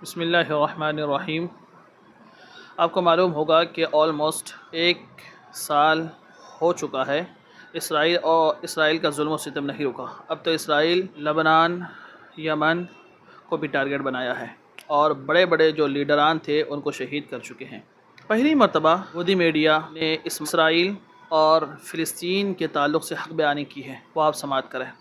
बिस्मिल्लाहिर्रहमानिर्रहीम। आपको मालूम होगा कि ऑलमोस्ट एक साल हो चुका है इसराइल का जुल्म व सितम नहीं रुका। अब तो इसराइल लबनान, यमन को भी टारगेट बनाया है और बड़े बड़े जो लीडरान थे उनको शहीद कर चुके हैं। पहली मरतबा सऊदी मीडिया ने इसराइल और फ़िलिस्तीन के ताल्लुक़ से हक़ बयानी की है, वो आप समाअत करें।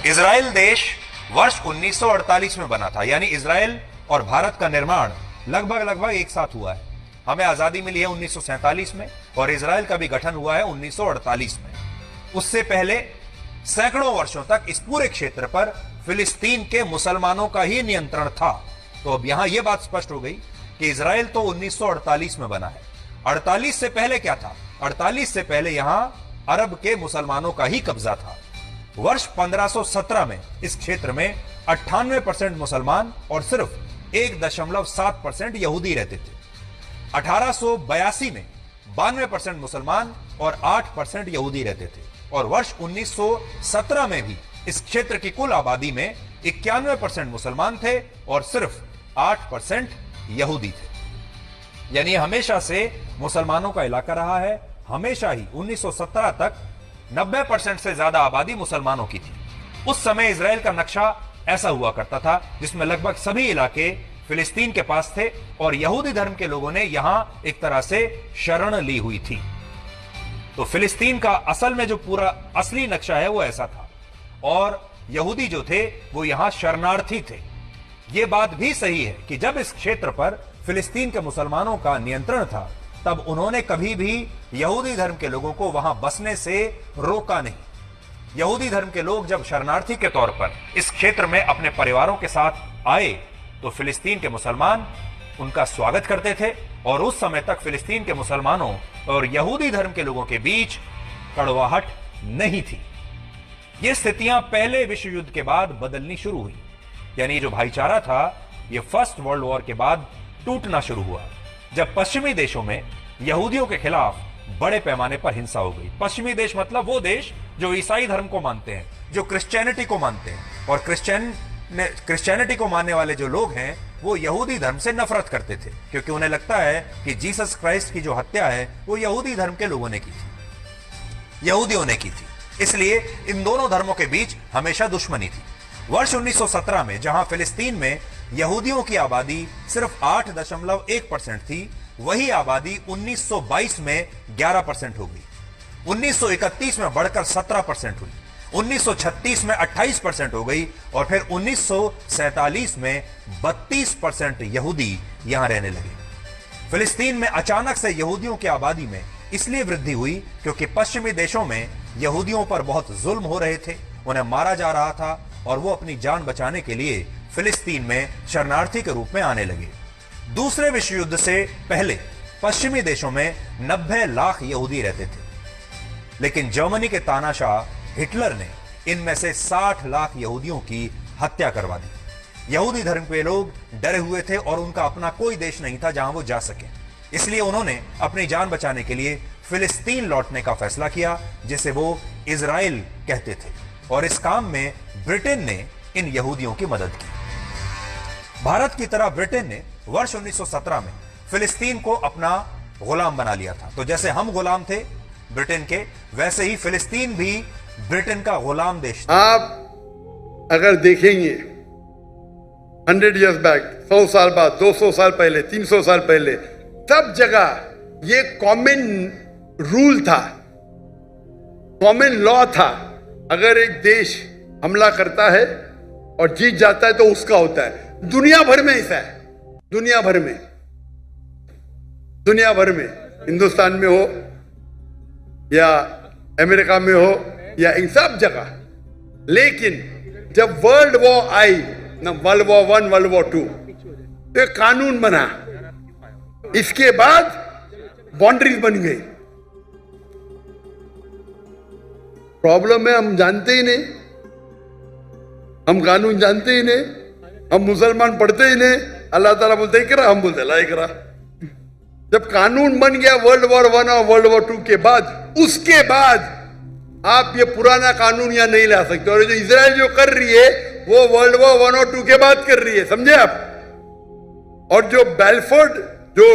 इजराइल देश वर्ष 1948 में बना था, यानी इजराइल और भारत का निर्माण लगभग एक साथ हुआ है। हमें आजादी मिली है 1947 में और इजराइल का भी गठन हुआ है 1948 में। उससे पहले सैकड़ों वर्षों तक इस पूरे क्षेत्र पर फिलिस्तीन के मुसलमानों का ही नियंत्रण था। तो अब यहां यह बात स्पष्ट हो गई कि इजराइल तो 1948 में बना है। 48 से पहले क्या था? 48 से पहले यहां अरब के मुसलमानों का ही कब्जा था। वर्ष 1517 में इस क्षेत्र में 98% मुसलमान और सिर्फ 1.7% यहूदी रहते थे। 1882 में 92% मुसलमान और 8% यहूदी रहते थे और वर्ष 1917 में भी इस क्षेत्र की कुल आबादी में 91% मुसलमान थे और सिर्फ 8% यहूदी थे। यानी हमेशा से मुसलमानों का इलाका रहा है। हमेशा ही 1917 तक 90% से ज्यादा आबादी मुसलमानों की थी। उस समय इजराइल का नक्शा ऐसा हुआ करता था जिसमें लगभग सभी इलाके फिलिस्तीन के पास थे और यहूदी धर्म के लोगों ने यहां एक तरह से शरण ली हुई थी। तो फिलिस्तीन का असल में जो पूरा असली नक्शा है वो ऐसा था और यहूदी जो थे वो यहां शरणार्थी थे। यह बात भी सही है कि जब इस क्षेत्र पर फिलिस्तीन के मुसलमानों का नियंत्रण था तब उन्होंने कभी भी यहूदी धर्म के लोगों को वहां बसने से रोका नहीं। यहूदी धर्म के लोग जब शरणार्थी के तौर पर इस क्षेत्र में अपने परिवारों के साथ आए तो फिलिस्तीन के मुसलमान उनका स्वागत करते थे और उस समय तक फिलिस्तीन के मुसलमानों और यहूदी धर्म के लोगों के बीच कड़वाहट नहीं थी। ये स्थितियां पहले विश्व युद्ध के बाद बदलनी शुरू हुई। यानी जो भाईचारा था यह फर्स्ट वर्ल्ड वॉर के बाद टूटना शुरू हुआ जब पश्चिमी देशों में यहूदियों के खिलाफ बड़े पैमाने पर हिंसा हो गई। पश्चिमी देश मतलब वो देश जो ईसाई धर्म को मानते हैं, जो क्रिश्चियनिटी को मानते हैं और क्रिश्चियनिटी को मानने वाले जो लोग हैं वो यहूदी धर्म से नफरत करते थे क्योंकि उन्हें लगता है कि जीसस क्राइस्ट की जो हत्या है वो यहूदी धर्म के लोगों ने की थी, यहूदियों ने की थी। इसलिए इन दोनों धर्मों के बीच हमेशा दुश्मनी थी। वर्ष 1917 में जहां फिलिस्तीन में यहूदियों की आबादी सिर्फ 8.1% थी, वही आबादी 1922 में 11% हो गई। 1931 में बढ़कर 17% हुई, 1936 में 28% हो गई और फिर 1947 में 32% यहूदी यहां रहने लगे। फिलिस्तीन में अचानक से यहूदियों की आबादी में इसलिए वृद्धि हुई क्योंकि पश्चिमी देशों में यहूदियों पर बहुत जुल्म हो रहे थे, उन्हें मारा जा रहा था और वो अपनी जान बचाने के लिए फिलिस्तीन में शरणार्थी के रूप में आने लगे। दूसरे विश्व युद्ध से पहले पश्चिमी देशों में 90 लाख यहूदी रहते थे, लेकिन जर्मनी के तानाशाह हिटलर ने इनमें से 60 लाख यहूदियों की हत्या करवा दी। यहूदी धर्म के लोग डरे हुए थे और उनका अपना कोई देश नहीं था जहां वो जा सके, इसलिए उन्होंने अपनी जान बचाने के लिए फिलिस्तीन लौटने का फैसला किया जिसे वो इजराइल कहते थे और इस काम में ब्रिटेन ने इन यहूदियों की मदद की। भारत की तरह ब्रिटेन ने वर्ष 1917 में फिलिस्तीन को अपना गुलाम बना लिया था। तो जैसे हम गुलाम थे ब्रिटेन के, वैसे ही फिलिस्तीन भी ब्रिटेन का गुलाम देश था। आप अगर देखेंगे 100 इयर्स बैक, 100 साल बाद, 200 साल पहले, 300 साल पहले, सब जगह ये कॉमन रूल था, कॉमन लॉ था। अगर एक देश हमला करता है और जीत जाता है तो उसका होता है। दुनिया भर में ऐसा है, दुनिया भर में हिंदुस्तान में हो या अमेरिका में हो या इन सब जगह। लेकिन जब वर्ल्ड वॉर आई ना, वर्ल्ड वॉर 1, वर्ल्ड वॉर 2, तो एक कानून बना, इसके बाद बाउंड्रीज बन गई। प्रॉब्लम है हम जानते ही नहीं, हम कानून जानते ही नहीं, हम मुसलमान पढ़ते ही नहीं। अल्लाह ताला बोलते इकरा, हम बोलते ला इकरा। जब कानून बन गया वर्ल्ड वॉर 1 और वर्ल्ड वॉर 2 के बाद, उसके बाद आप ये पुराना कानून यहां नहीं ला सकते। और जो इजराइल जो कर रही है वो वर्ल्ड वॉर 1 और 2 के बाद कर रही है, समझे आप। और जो बेलफोर्ड जो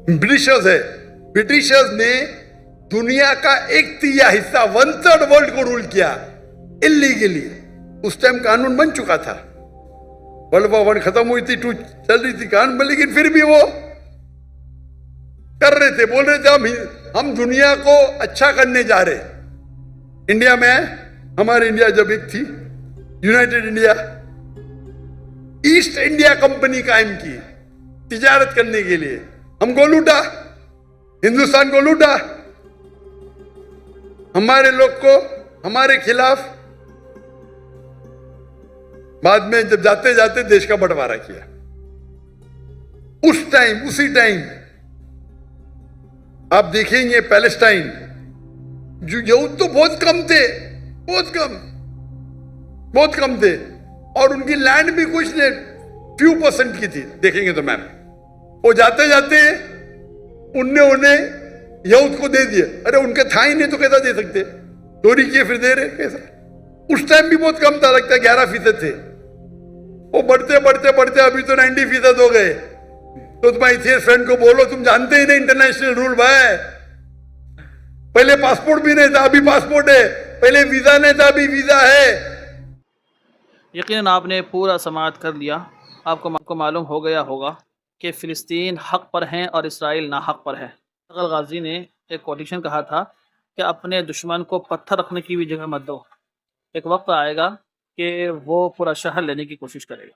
ब्रिटिशर्स ने दुनिया का 1/3 हिस्सा 1/3 वर्ल्ड को रूल किया इलीगली। उस टाइम कानून बन चुका था, वर्ल्ड वॉर 1 खत्म हुई थी, 2 चल रही थी, कानून बन, लेकिन फिर भी वो कर रहे थे, बोल रहे थे हम दुनिया को अच्छा करने जा रहे। इंडिया में हमारी इंडिया जब एक थी United India, east India company कायम की तिजारत करने के लिए, हमको लूटा, हिंदुस्तान को लूटा, हमारे लोग को हमारे खिलाफ, बाद में जब जाते जाते देश का बंटवारा किया। उसी टाइम आप देखेंगे पैलेस्टाइन, जो यहूद तो बहुत कम थे, बहुत कम थे, और उनकी लैंड भी कुछ नहीं, few % की थी, देखेंगे तो मैम। वो जाते जाते उन्हें यहूद को दे दिए। अरे उनके था ही नहीं तो कैसा दे सकते, चोरी किए फिर दे रहे कैसा। उस टाइम भी बहुत कम था, लगता है 11% थे। वो बढ़ते बढ़ते बढ़ते अभी तो 90% हो गए। तो तुम्हारे इथियोपियन फ्रेंड को बोलो, तुम जानते ही नहीं इंटरनेशनल रूल भाई। पहले पासपोर्ट भी नहीं था, अभी पासपोर्ट है, पहले वीजा नहीं था, अभी वीजा है। यकीनन आपने पूरा समाअत कर लिया। आपको मालूम हो गया होगा कि फ़िलिस्तीन हक़ पर हैं और इसराइल नाहक़ पर है। अकल गाज़ी ने एक कोटेशन कहा था कि अपने दुश्मन को पत्थर रखने की भी जगह मत दो, एक वक्त आएगा कि वो पूरा शहर लेने की कोशिश करेगा।